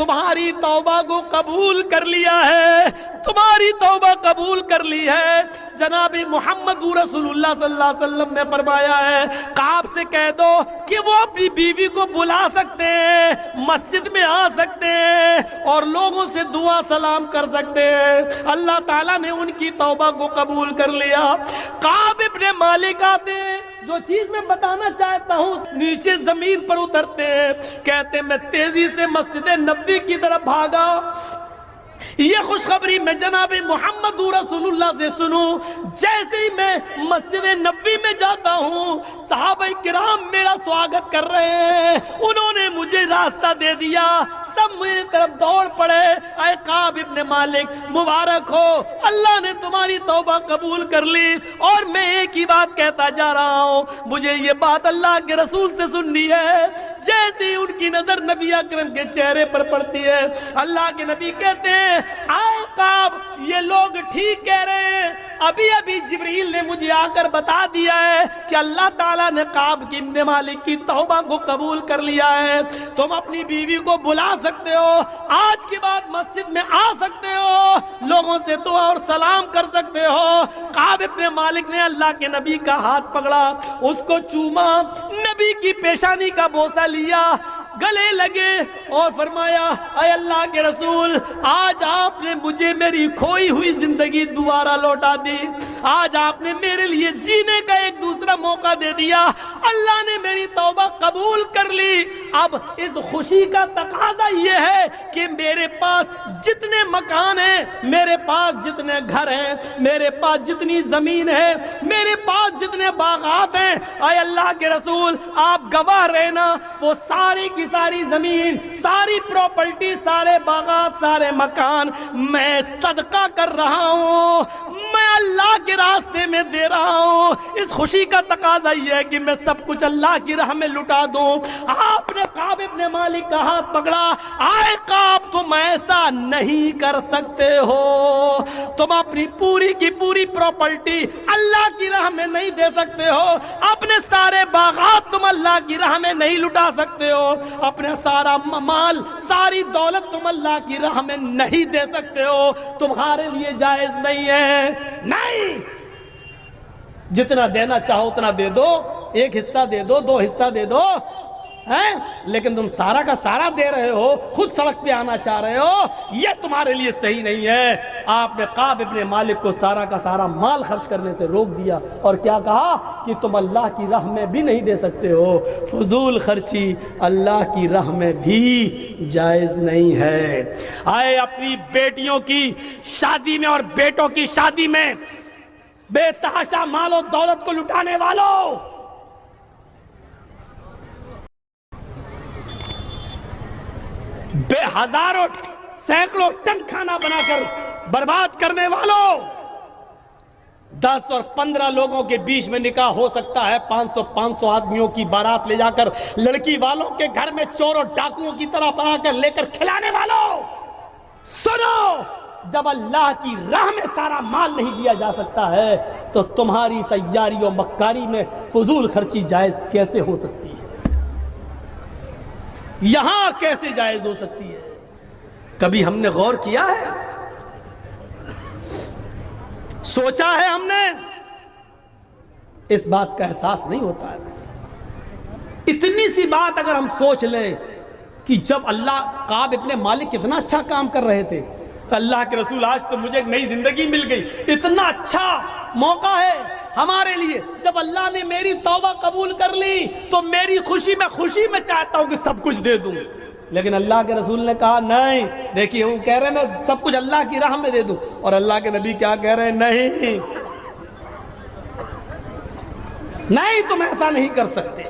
تمہاری توبہ کو قبول کر لیا ہے، تمہاری توبہ قبول کر لی ہے۔ جناب محمد رسول اللہ صلی اللہ علیہ وسلم نے فرمایا ہے کعب سے کہہ دو کہ وہ اپنی بیوی کو بلا سکتے ہیں، مسجد میں آ سکتے ہیں اور لوگوں سے دعا سلام کر سکتے ہیں۔ اللہ تعالیٰ نے ان کی توبہ کو قبول کر لیا۔ کعب ابن مالک آتے ہیں، جو چیز میں بتانا چاہتا ہوں نیچے زمین پر اترتے ہیں، کہتے ہیں میں تیزی سے مسجد نبوی کی طرف بھاگا، یہ خوشخبری میں جناب محمد رسول اللہ سے سنوں۔ جیسے ہی میں مسجد نبوی میں جاتا ہوں، صحابہ کرام میرا سواگت کر رہے ہیں، انہوں نے مجھے راستہ دے دیا، سب میری طرف دوڑ پڑے۔ اے کعب ابن مالک مبارک ہو، اللہ نے تمہاری توبہ قبول کر لی۔ اور میں ایک ہی بات کہتا جا رہا ہوں، مجھے یہ بات اللہ کے رسول سے سننی ہے۔ جیسے ہی ان کی نظر نبی اکرم کے چہرے پر پڑتی ہے، اللہ کے نبی کہتے ہیں آؤ کعب، یہ لوگ ٹھیک کہہ رہے ہیں، ابھی جبریل نے مجھے آ کر بتا دیا ہے کہ اللہ تعالیٰ نے کعب ابن مالک کی توبہ کو قبول کر لیا ہے، تم اپنی بیوی کو بلا سکتے ہو، آج کے بعد مسجد میں آ سکتے ہو، لوگوں سے دعا اور سلام کر سکتے ہو۔ کعب ابن مالک نے اللہ کے نبی کا ہاتھ پکڑا، اس کو چوما، نبی کی پیشانی کا بوسہ لیا، گلے لگے اور فرمایا اے اللہ کے رسول، آج آپ نے مجھے میری کھوئی ہوئی زندگی دوبارہ لوٹا دی، آج آپ نے میرے لیے جینے کا ایک دوسرا موقع دے دیا، اللہ نے میری توبہ قبول کر لی۔ اب اس خوشی کا تقاضا یہ ہے کہ میرے پاس جتنے مکان ہیں، میرے پاس جتنے گھر ہیں، میرے پاس جتنی زمین ہے، میرے پاس جتنے باغات ہیں، اے اللہ کے رسول آپ گواہ رہنا، وہ ساری کی ساری زمین، ساری پراپرٹی، سارے باغات، سارے مکان میں صدقہ کر رہا ہوں، میں اللہ کے راستے میں دے رہا ہوں۔ اس خوشی کا تقاضا یہ ہے کہ میں سب کچھ اللہ کی راہ میں لٹا دوں۔ آپ نے کعب ابن مالک کا ہاتھ پکڑا، آئے کعب تم ایسا نہیں کر سکتے ہو، تم اپنی پوری کی پوری پراپرٹی اللہ کی راہ میں نہیں دے سکتے ہو، اپنے سارے باغات تم اللہ کی راہ میں نہیں لٹا سکتے ہو، اپنے سارا مال، ساری دولت تم اللہ کی راہ میں نہیں دے سکتے ہو، تمہارے لیے جائز نہیں ہے۔ نہیں، جتنا دینا چاہو اتنا دے دو، ایک حصہ دے دو، دو حصہ دے دو، لیکن تم سارا کا سارا دے رہے ہو، خود سڑک پہ آنا چاہ رہے ہو، یہ تمہارے لیے صحیح نہیں ہے۔ آپ نے کعب ابن مالک کو سارا کا سارا مال خرچ کرنے سے روک دیا اور کیا کہا کہ تم اللہ کی راہ میں بھی نہیں دے سکتے ہو، فضول خرچی اللہ کی راہ میں بھی جائز نہیں ہے۔ آئے اپنی بیٹیوں کی شادی میں اور بیٹوں کی شادی میں بے تحاشا مال و دولت کو لٹانے والوں، بے ہزاروں سینکڑوں ٹن کھانا بنا کر برباد کرنے والوں، 10 اور 15 لوگوں کے بیچ میں نکاح ہو سکتا ہے، 500 آدمیوں کی بارات لے جا کر لڑکی والوں کے گھر میں چوروں ڈاکوؤں کی طرح بنا کر لے کر کھلانے والوں، سنو، جب اللہ کی راہ میں سارا مال نہیں دیا جا سکتا ہے تو تمہاری سیاری و مکاری میں فضول خرچی جائز کیسے ہو سکتی ہے؟ یہاں کیسے جائز ہو سکتی ہے؟ کبھی ہم نے غور کیا ہے؟ سوچا ہے ہم نے؟ اس بات کا احساس نہیں ہوتا ہے۔ اتنی سی بات اگر ہم سوچ لیں کہ جب اللہ کعب ابن مالک کتنا اچھا کام کر رہے تھے، اللہ کے رسول آج تو مجھے ایک نئی زندگی مل گئی، اتنا اچھا موقع ہے ہمارے لیے، جب اللہ نے میری توبہ قبول کر لی تو میری خوشی میں چاہتا ہوں کہ سب کچھ دے دوں، لیکن اللہ کے رسول نے کہا نہیں، دیکھیے وہ کہہ رہے ہیں میں سب کچھ اللہ کی راہ میں دے دوں، اور اللہ کے نبی کیا کہہ رہے ہیں؟ نہیں تم ایسا نہیں کر سکتے۔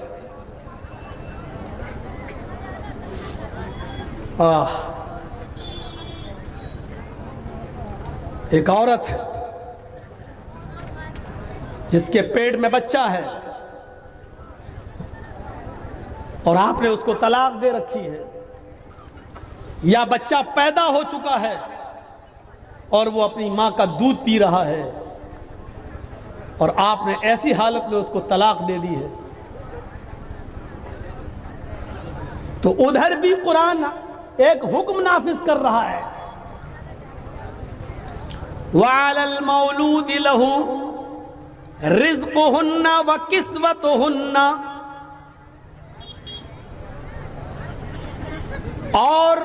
ایک عورت ہے جس کے پیٹ میں بچہ ہے اور آپ نے اس کو طلاق دے رکھی ہے، یا بچہ پیدا ہو چکا ہے اور وہ اپنی ماں کا دودھ پی رہا ہے اور آپ نے ایسی حالت میں اس کو طلاق دے دی ہے، تو ادھر بھی قرآن ایک حکم نافذ کر رہا ہے. وَعَلَى الْمَوْلُودِ لَهُ رِزْقُهُنَّ وَكِسْوَتُهُنَّ، اور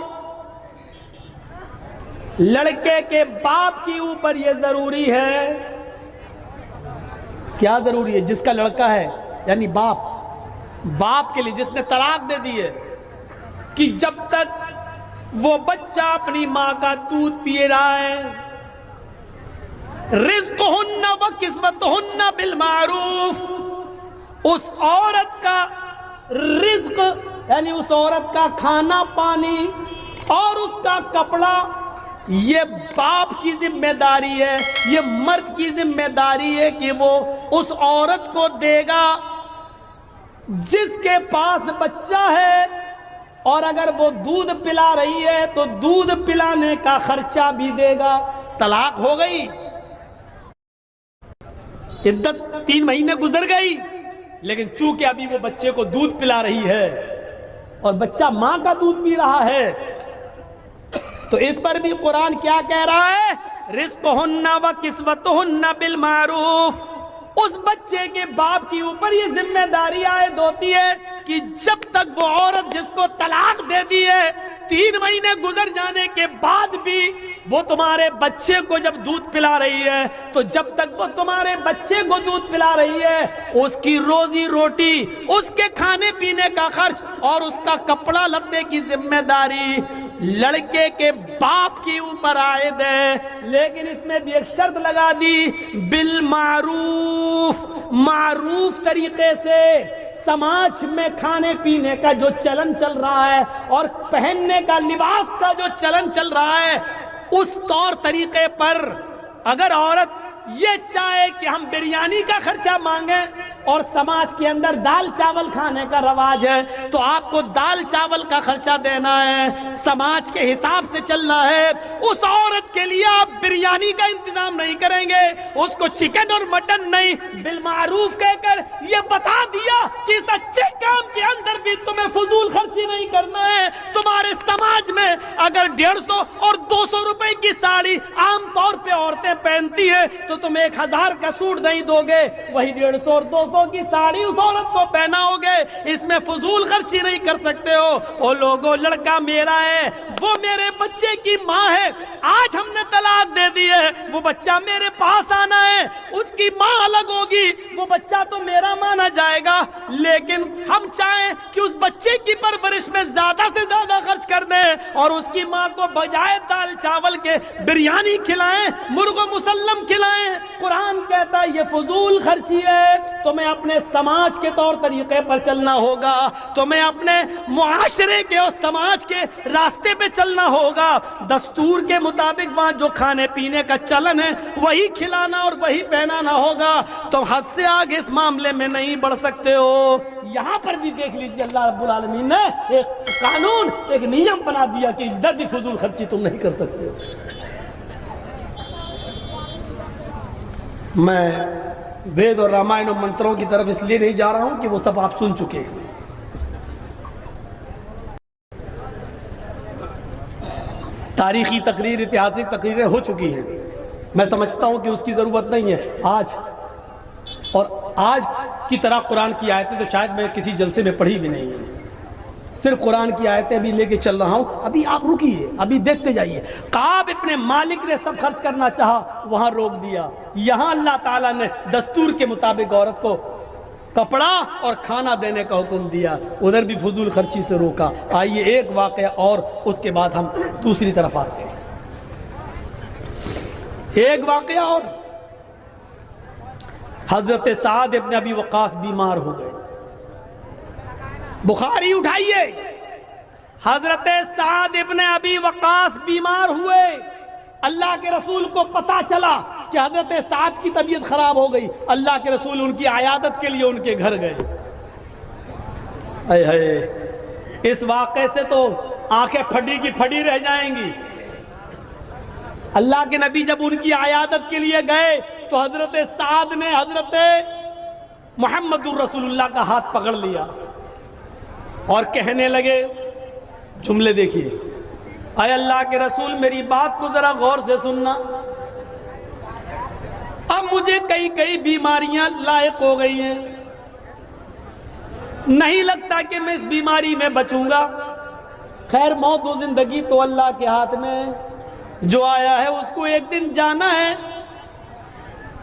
لڑکے کے باپ کے اوپر یہ ضروری ہے. کیا ضروری ہے؟ جس کا لڑکا ہے یعنی باپ کے لیے جس نے طلاق دے دی ہے کہ جب تک وہ بچہ اپنی ماں کا دودھ پی رہا ہے، رزقہن وکسوتہن بالمعروف، اس عورت کا رزق یعنی اس عورت کا کھانا پانی اور اس کا کپڑا یہ باپ کی ذمہ داری ہے، یہ مرد کی ذمہ داری ہے کہ وہ اس عورت کو دے گا جس کے پاس بچہ ہے. اور اگر وہ دودھ پلا رہی ہے تو دودھ پلانے کا خرچہ بھی دے گا. طلاق ہو گئی، عدت 3 مہینے گزر گئی، لیکن چونکہ ابھی وہ بچے کو دودھ پلا رہی ہے اور بچہ ماں کا دودھ پی رہا ہے، تو اس پر بھی قرآن کیا کہہ رہا ہے؟ رزقہن وکسوتہن بالمعروف. اس بچے کے باپ کے اوپر یہ ذمہ داری عائد ہوتی ہے کہ جب تک وہ عورت جس کو طلاق دے دی ہے 3 مہینے گزر جانے کے بعد بھی وہ تمہارے بچے کو جب دودھ پلا رہی ہے، تو جب تک وہ تمہارے بچے کو دودھ پلا رہی ہے اس کی روزی روٹی، اس کے کھانے پینے کا خرچ اور اس کا کپڑا لتے کی ذمہ داری لڑکے کے باپ کے اوپر عائد ہے. لیکن اس میں بھی ایک شرط لگا دی، بالمعروف، معروف طریقے سے. سماج میں کھانے پینے کا جو چلن چل رہا ہے اور پہننے کا لباس کا جو چلن چل رہا ہے، اس طور طریقے پر اگر عورت یہ چاہے کہ ہم بریانی کا خرچہ مانگیں اور سماج کے اندر دال چاول کھانے کا رواج ہے تو آپ کو دال چاول کا خرچہ دینا ہے، سماج کے حساب سے چلنا ہے. اس عورت کے لیے آپ بریانی کا انتظام نہیں کریں گے، اس کو چکن اور مٹن نہیں، بالمعروف کہہ کر یہ بتا دیا کہ اس اچھے کام کے اندر بھی تمہیں فضول خرچی نہیں کرنا ہے. تمہارے سماج میں اگر 150 اور 200 روپے کی ساڑی عام طور پہ عورتیں پہنتی ہیں تو تم 1000 کا سوٹ نہیں دو گے، وہی 150 اور 200 کی ساڑی اس عورت کو پہناؤ گے. اس میں فضول خرچی نہیں کر سکتے ہو. او لوگو، لڑکا میرا ہے، وہ میرے بچے کی ماں ہے. آج ہم نے طلاق دے دی ہے، وہ بچہ میرے پاس آنا ہے، اس کی ماں الگ ہوگی، وہ بچہ تو میرا مانا جائے گا. لیکن ہم چاہیں کہ اس بچے کی پرورش میں زیادہ سے زیادہ خرچ کر دیں اور اس کی ماں کو بجائے دال چاول کے بریانی کھلائیں، مرغ و مسلم کھلائیں. قرآن کہتا ہے یہ فضول خرچی ہے. تمہیں اپنے سماج کے طور طریقے پر چلنا ہوگا، تمہیں اپنے معاشرے کے اور سماج کے راستے پہ چلنا ہوگا. دستور کے مطابق وہاں جو کھانے پینے کا چلن ہے وہی کھلانا اور وہی پہنانا ہوگا. تم حد سے آگے اس معاملے میں نہیں بڑھ سکتے ہو. یہاں پر بھی دیکھ لیجیے اللہ رب العالمین نے ایک قانون، ایک نیم بنا دیا کہ ادھر بھی فضول خرچی تم نہیں کر سکتے ہو. میں وید اور رامائن اور منتروں کی طرف اس لیے نہیں جا رہا ہوں کہ وہ سب آپ سن چکے ہیں. تاریخی تقریر، اتہاسک تقریریں ہو چکی ہیں. میں سمجھتا ہوں کہ اس کی ضرورت نہیں ہے. آج کی طرح قرآن کی آیتیں تو شاید میں کسی جلسے میں پڑھی بھی نہیں ہے. صرف قرآن کی آیتیں بھی لے کے چل رہا ہوں. ابھی آپ رکیے، ابھی دیکھتے جائیے. کعب ابن مالک نے سب خرچ کرنا چاہا، وہاں روک دیا. یہاں اللہ تعالیٰ نے دستور کے مطابق عورت کو کپڑا اور کھانا دینے کا حکم دیا، ادھر بھی فضول خرچی سے روکا. آئیے ایک واقعہ اور اس کے بعد ہم دوسری طرف آتے ہیں. ایک واقعہ اور. حضرت سعد ابن ابی وقاص بیمار ہو گئے. بخاری اٹھائیے، حضرت سعد ابن ابی وقاص بیمار ہوئے. اللہ کے رسول کو پتا چلا کہ حضرت سعد کی طبیعت خراب ہو گئی. اللہ کے رسول ان کی عیادت کے لیے ان کے گھر گئے. اس واقعے سے تو آنکھیں پھٹی کی پھٹی رہ جائیں گی. اللہ کے نبی جب ان کی عیادت کے لیے گئے تو حضرت سعد نے حضرت محمد الرسول اللہ کا ہاتھ پکڑ لیا اور کہنے لگے، جملے دیکھیے، اے اللہ کے رسول میری بات کو ذرا غور سے سننا، اب مجھے کئی بیماریاں لاحق ہو گئی ہیں، نہیں لگتا کہ میں اس بیماری میں بچوں گا۔ خیر موت و زندگی تو اللہ کے ہاتھ میں ہے، جو آیا ہے اس کو ایک دن جانا ہے۔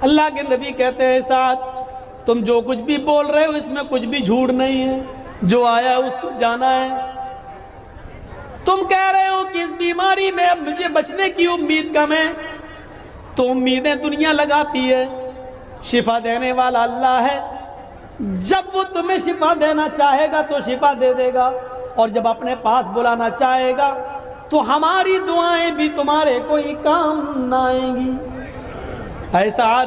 اللہ کے نبی کہتے ہیں سعد تم جو کچھ بھی بول رہے ہو اس میں کچھ بھی جھوٹ نہیں ہے، جو آیا ہے اس کو جانا ہے۔ تم کہہ رہے ہو کہ اس بیماری میں اب مجھے بچنے کی امید کم ہے، تو امیدیں دنیا لگاتی ہے، شفا دینے والا اللہ ہے، جب وہ تمہیں شفا دینا چاہے گا تو شفا دے دے گا، اور جب اپنے پاس بلانا چاہے گا تو ہماری دعائیں بھی تمہارے کوئی کام نہ آئیں گی۔ اے سعد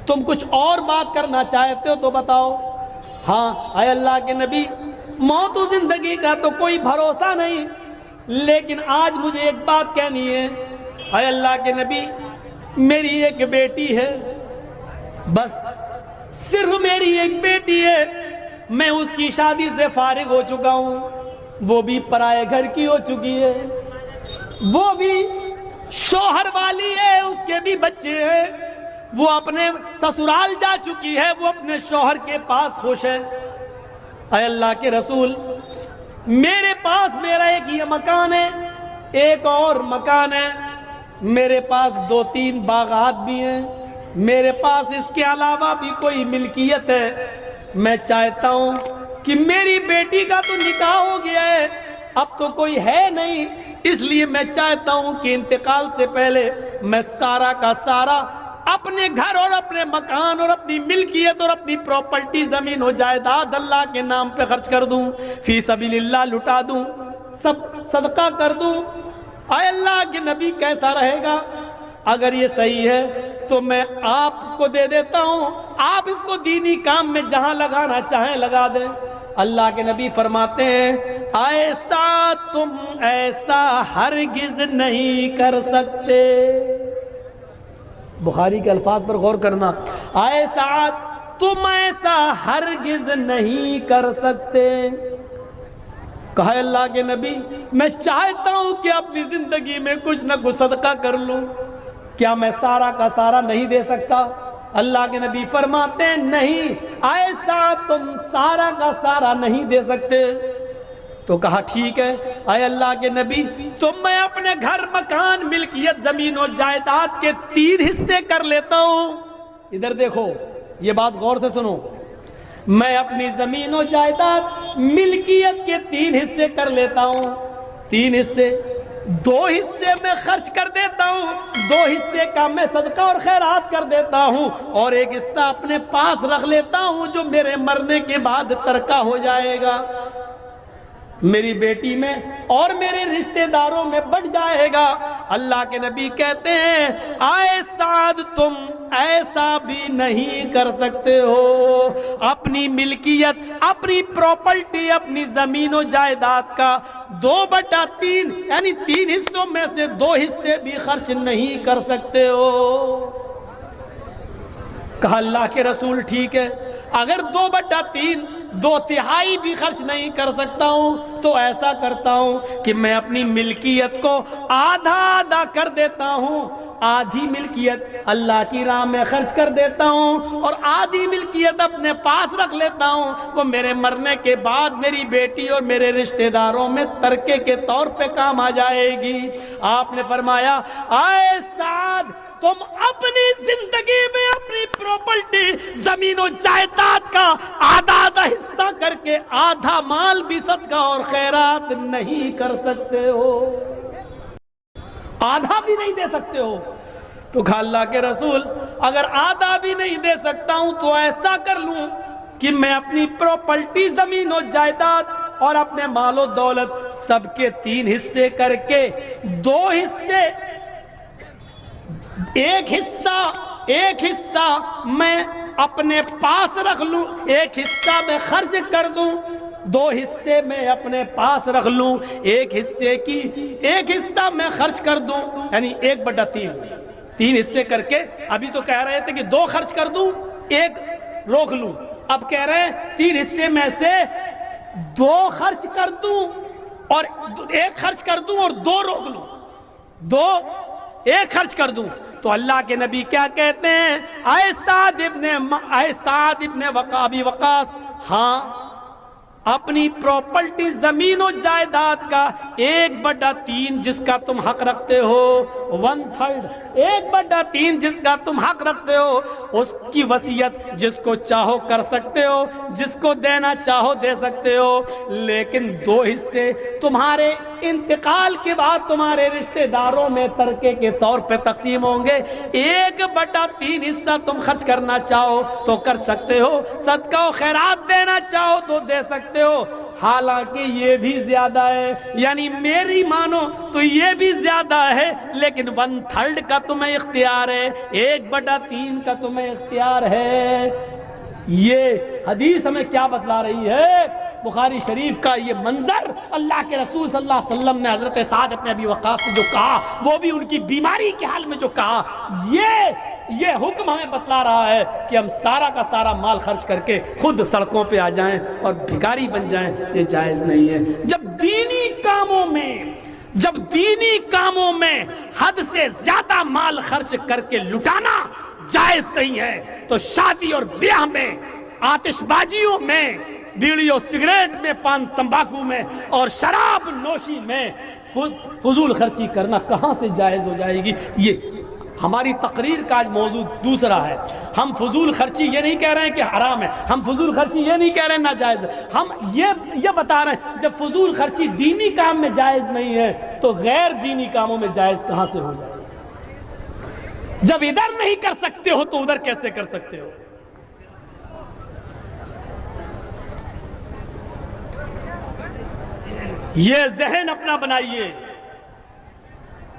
تم کچھ اور بات کرنا چاہتے ہو تو بتاؤ۔ ہاں اے اللہ کے نبی موت و زندگی کا تو کوئی بھروسہ نہیں، لیکن آج مجھے ایک بات کہنی ہے۔ اے اللہ کے نبی میری ایک بیٹی ہے، بس صرف میری ایک بیٹی ہے، میں اس کی شادی سے فارغ ہو چکا ہوں، وہ بھی پرائے گھر کی ہو چکی ہے، وہ بھی شوہر والی ہے، اس کے بھی بچے ہیں، وہ اپنے سسرال جا چکی ہے، وہ اپنے شوہر کے پاس خوش ہے۔ اے اللہ کے رسول میرے پاس میرا ایک یہ مکان ہے، ایک اور مکان ہے، میرے پاس 2-3 باغات بھی ہیں، میرے پاس اس کے علاوہ بھی کوئی ملکیت ہے۔ میں چاہتا ہوں کہ میری بیٹی کا تو نکاح ہو گیا ہے، اب تو کوئی ہے نہیں، اس لیے میں چاہتا ہوں کہ انتقال سے پہلے میں سارا کا سارا اپنے گھر اور اپنے مکان اور اپنی ملکیت اور اپنی پراپرٹی زمین و جائیداد اللہ کے نام پہ خرچ کر دوں، فی سبیل اللہ لٹا دوں، سب صدقہ کر دوں۔ اے اللہ کے نبی کیسا رہے گا؟ اگر یہ صحیح ہے تو میں آپ کو دے دیتا ہوں، آپ اس کو دینی کام میں جہاں لگانا چاہیں لگا دیں۔ اللہ کے نبی فرماتے ہیں ایسا تم ایسا ہرگز نہیں کر سکتے۔ بخاری کے الفاظ پر غور کرنا، ایسا تم ایسا ہرگز نہیں کر سکتے۔ کہا اللہ کے نبی میں چاہتا ہوں کہ اپنی زندگی میں کچھ نہ کچھ صدقہ کر لوں، کیا میں سارا کا سارا نہیں دے سکتا؟ اللہ کے نبی فرماتے ہیں نہیں، ایسا تم سارا کا سارا نہیں دے سکتے۔ تو کہا ٹھیک ہے اے اللہ کے نبی تو میں اپنے گھر مکان ملکیت زمین و جائیداد کے 3 حصے کر لیتا ہوں۔ ادھر دیکھو یہ بات غور سے سنو، میں اپنی زمین و جائیداد ملکیت کے 3 حصے کر لیتا ہوں، 3 حصے، 2 حصے میں خرچ کر دیتا ہوں، 2 حصے کا میں صدقہ اور خیرات کر دیتا ہوں، اور ایک حصہ اپنے پاس رکھ لیتا ہوں جو میرے مرنے کے بعد ترکہ ہو جائے گا، میری بیٹی میں اور میرے رشتہ داروں میں بڑھ جائے گا۔ اللہ کے نبی کہتے ہیں اے سعد تم ایسا بھی نہیں کر سکتے ہو، اپنی ملکیت، اپنی پراپرٹی، اپنی زمین و جائیداد کا 2/3 یعنی 3 حصوں میں سے 2 حصے بھی خرچ نہیں کر سکتے ہو۔ کہا اللہ کے رسول ٹھیک ہے، اگر 2/3 2/3 بھی خرچ نہیں کر سکتا ہوں تو ایسا کرتا ہوں کہ میں اپنی ملکیت کو آدھا کر دیتا ہوں، آدھی ملکیت اللہ کی راہ میں خرچ کر دیتا ہوں اور آدھی ملکیت اپنے پاس رکھ لیتا ہوں، وہ میرے مرنے کے بعد میری بیٹی اور میرے رشتہ داروں میں ترکے کے طور پہ کام آ جائے گی۔ آپ نے فرمایا اے سعد تم اپنی زندگی میں اپنی پراپرٹی زمین و جائیداد کا آدھا حصہ کر کے آدھا مال بھی صدقہ اور خیرات نہیں کر سکتے ہو، آدھا بھی نہیں دے سکتے ہو۔ تو کہا اللہ کے رسول اگر آدھا بھی نہیں دے سکتا ہوں تو ایسا کر لوں کہ میں اپنی پراپرٹی زمین و جائیداد اور اپنے مال و دولت سب کے 3 حصے کر کے 2 حصے، ایک حصہ میں اپنے پاس رکھ لوں، ایک حصہ میں خرچ کر دوں، 2 حصے میں اپنے پاس رکھ لوں، ایک حصہ میں خرچ کر دوں، یعنی 1/3 3 حصے کر کے، ابھی تو کہہ رہے تھے کہ 2 خرچ کر دوں 1 روک لوں، اب کہہ رہے ہیں 3 حصے میں سے 2 خرچ کر دوں اور ایک خرچ کر دوں اور دو روک لوں، ایک خرچ کر دوں، تو اللہ کے نبی کیا کہتے ہیں؟ اے سعد ابن ابی وقاص، ہاں اپنی پراپرٹی زمین و جائیداد کا 1/3 جس کا تم حق رکھتے ہو، 1/3 1/3 جس کا تم حق رکھتے ہو، اس کی وصیت جس کو چاہو کر سکتے ہو، جس کو دینا چاہو دے سکتے ہو، لیکن 2 حصے تمہارے انتقال کے بعد تمہارے رشتہ داروں میں ترکے کے طور پہ تقسیم ہوں گے۔ 1/3 حصہ تم خرچ کرنا چاہو تو کر سکتے ہو، صدقہ و خیرات دینا چاہو تو دے سکتے ہو، حالانکہ یہ بھی زیادہ ہے، یعنی میری مانو تو یہ بھی زیادہ ہے، لیکن 1/3 کا تمہیں اختیار ہے، 1/3 کا تمہیں اختیار ہے۔ یہ حدیث ہمیں کیا بتلا رہی ہے؟ بخاری شریف کا یہ منظر اللہ کے رسول صلی اللہ علیہ وسلم نے حضرت سعد ابن ابی وقاص سے جو کہا، وہ بھی ان کی بیماری کے حال میں جو کہا، یہ حکم ہمیں بتلا رہا ہے کہ ہم سارا کا سارا مال خرچ کر کے خود سڑکوں پہ آ جائیں اور بھکاری بن جائیں، یہ جائز نہیں ہے۔ جب دینی کاموں میں حد سے زیادہ مال خرچ کر کے لٹانا جائز نہیں ہے، تو شادی اور بیاہ میں، آتش بازیوں میں، بیڑی اور سگریٹ میں، پان تمباکو میں اور شراب نوشی میں فضول خرچی کرنا کہاں سے جائز ہو جائے گی؟ یہ ہماری تقریر کا آج موضوع دوسرا ہے۔ ہم فضول خرچی یہ نہیں کہہ رہے ہیں کہ حرام ہے، ہم فضول خرچی یہ نہیں کہہ رہے ہیں ناجائز ہے، ہم یہ بتا رہے ہیں جب فضول خرچی دینی کام میں جائز نہیں ہے تو غیر دینی کاموں میں جائز کہاں سے ہو جائے گی؟ جب ادھر نہیں کر سکتے ہو تو ادھر کیسے کر سکتے ہو؟ یہ ذہن اپنا بنائیے،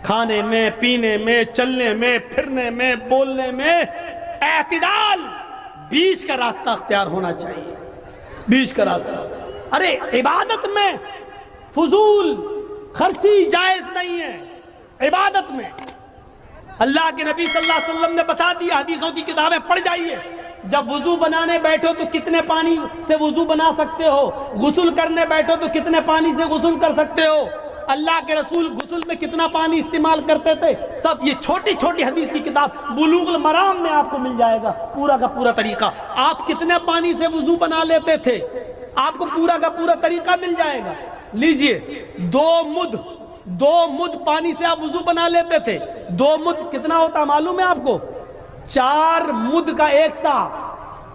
کھانے میں، پینے میں، چلنے میں، پھرنے میں، بولنے میں اعتدال، بیچ کا راستہ اختیار ہونا چاہیے، بیچ کا راستہ۔ ارے عبادت میں فضول خرچی جائز نہیں ہے، عبادت میں اللہ کے نبی صلی اللہ علیہ وسلم نے بتا دیا، حدیثوں کی کتابیں پڑھ جائیے، جب وضو بنانے بیٹھو تو کتنے پانی سے وضو بنا سکتے ہو، غسل کرنے بیٹھو تو کتنے پانی سے غسل کر سکتے ہو، اللہ کے رسول غسل میں کتنا پانی استعمال کرتے تھے، سب یہ چھوٹی چھوٹی حدیث کی کتاب بلوغ المرام میں آپ کو مل جائے گا پورا کا پورا طریقہ۔ آپ کتنے پانی سے وضو بنا لیتے تھے، آپ کو پورا کا پورا طریقہ مل جائے گا۔ لیجئے 2 مد پانی سے آپ وضو بنا لیتے تھے، 2 مد کتنا ہوتا معلوم ہے آپ کو؟ 4 مد کا 1 سا،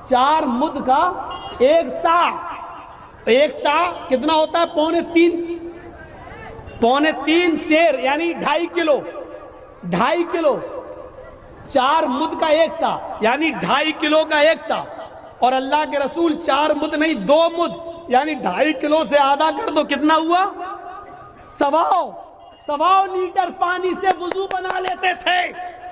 4 مد کا 1 سا، 1 سا کتنا ہوتا ہے؟ پونے 3 سیر، یعنی 2.5 کلو، 2.5 کلو، 4 مد کا 1 سا یعنی 2.5 کلو کا 1 سا، اور اللہ کے رسول 4 مد نہیں 2 مد یعنی 2.5 کلو سے آدھا کر دو کتنا ہوا؟ 1.25 لیٹر پانی سے وضو بنا لیتے تھے،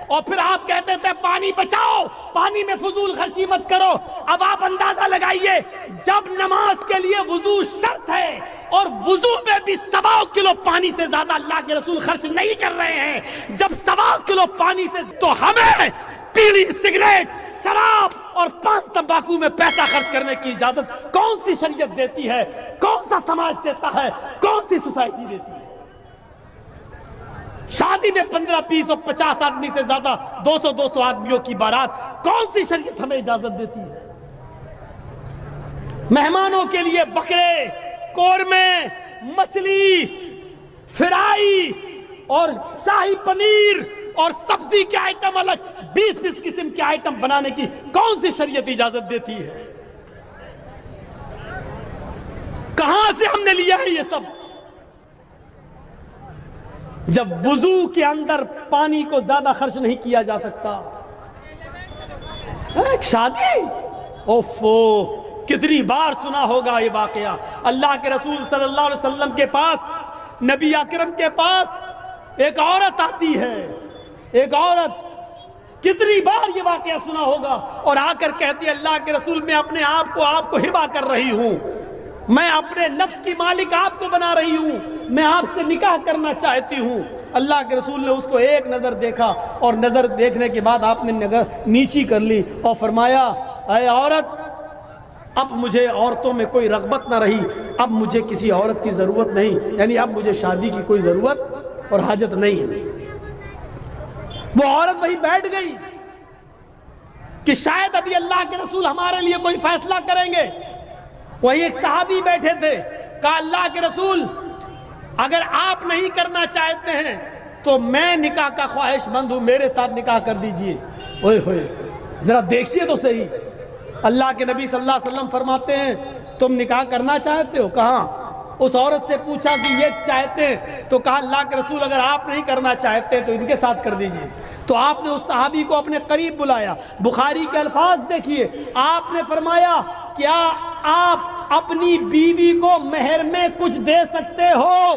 اور پھر آپ کہتے تھے پانی بچاؤ، پانی میں فضول خرچی مت کرو۔ اب آپ اندازہ لگائیے، جب نماز کے لیے وضو شرط ہے اور وضو میں بھی 1.25 کلو پانی سے زیادہ اللہ کے رسول خرچ نہیں کر رہے ہیں، جب 1.25 کلو پانی سے، تو ہمیں بیڑی، سگریٹ، شراب اور پان تمباکو میں پیسہ خرچ کرنے کی اجازت کون سی شریعت دیتی ہے؟ کون سا سماج دیتا ہے؟ کون سی سوسائٹی دیتی ہے؟ شادی میں 15، 20 اور 50 آدمی سے زیادہ 200 آدمیوں کی بارات کون سی شریعت ہمیں اجازت دیتی ہے؟ مہمانوں کے لیے بکرے، قورمے، مچھلی، فرائی اور شاہی پنیر اور سبزی کے آئٹم الگ 20 قسم کے آئٹم بنانے کی کون سی شریعت اجازت دیتی ہے؟ کہاں سے ہم نے لیا ہے یہ سب؟ جب وضو کے اندر پانی کو زیادہ خرچ نہیں کیا جا سکتا، ایک شادی، اوفو کتنی بار سنا ہوگا یہ واقعہ۔ اللہ کے رسول صلی اللہ علیہ وسلم کے پاس، نبی اکرم کے پاس ایک عورت آتی ہے، ایک عورت، کتنی بار یہ واقعہ سنا ہوگا، اور آ کر کہتی ہے اللہ کے رسول میں اپنے آپ کو ہبا کر رہی ہوں، میں اپنے نفس کی مالک آپ کو بنا رہی ہوں، میں آپ سے نکاح کرنا چاہتی ہوں۔ اللہ کے رسول نے اس کو ایک نظر دیکھا، اور نظر دیکھنے کے بعد آپ نے نظر نیچی کر لی اور فرمایا اے عورت، اب مجھے عورتوں میں کوئی رغبت نہ رہی، اب مجھے کسی عورت کی ضرورت نہیں، یعنی اب مجھے شادی کی کوئی ضرورت اور حاجت نہیں۔ وہ عورت وہی بیٹھ گئی کہ شاید ابھی اللہ کے رسول ہمارے لیے کوئی فیصلہ کریں گے۔ وہی ایک صحابی بیٹھے تھے، کہا اللہ کے رسول اگر آپ نہیں کرنا چاہتے ہیں تو میں نکاح کا خواہش مند ہوں، میرے ساتھ نکاح کر دیجئے۔ اوئے ہوئے، ذرا دیکھیے تو صحیح، اللہ کے نبی صلی اللہ علیہ وسلم فرماتے ہیں تم نکاح کرنا چاہتے ہو؟ کہاں؟ اس عورت سے پوچھا کہ یہ چاہتے ہیں، تو کہا اللہ کے رسول اگر آپ نہیں کرنا چاہتے تو ان کے ساتھ کر دیجئے۔ تو آپ نے اس صحابی کو اپنے قریب بلایا، بخاری کے الفاظ دیکھیے، آپ نے فرمایا کیا آپ اپنی بیوی کو مہر میں کچھ دے سکتے ہو؟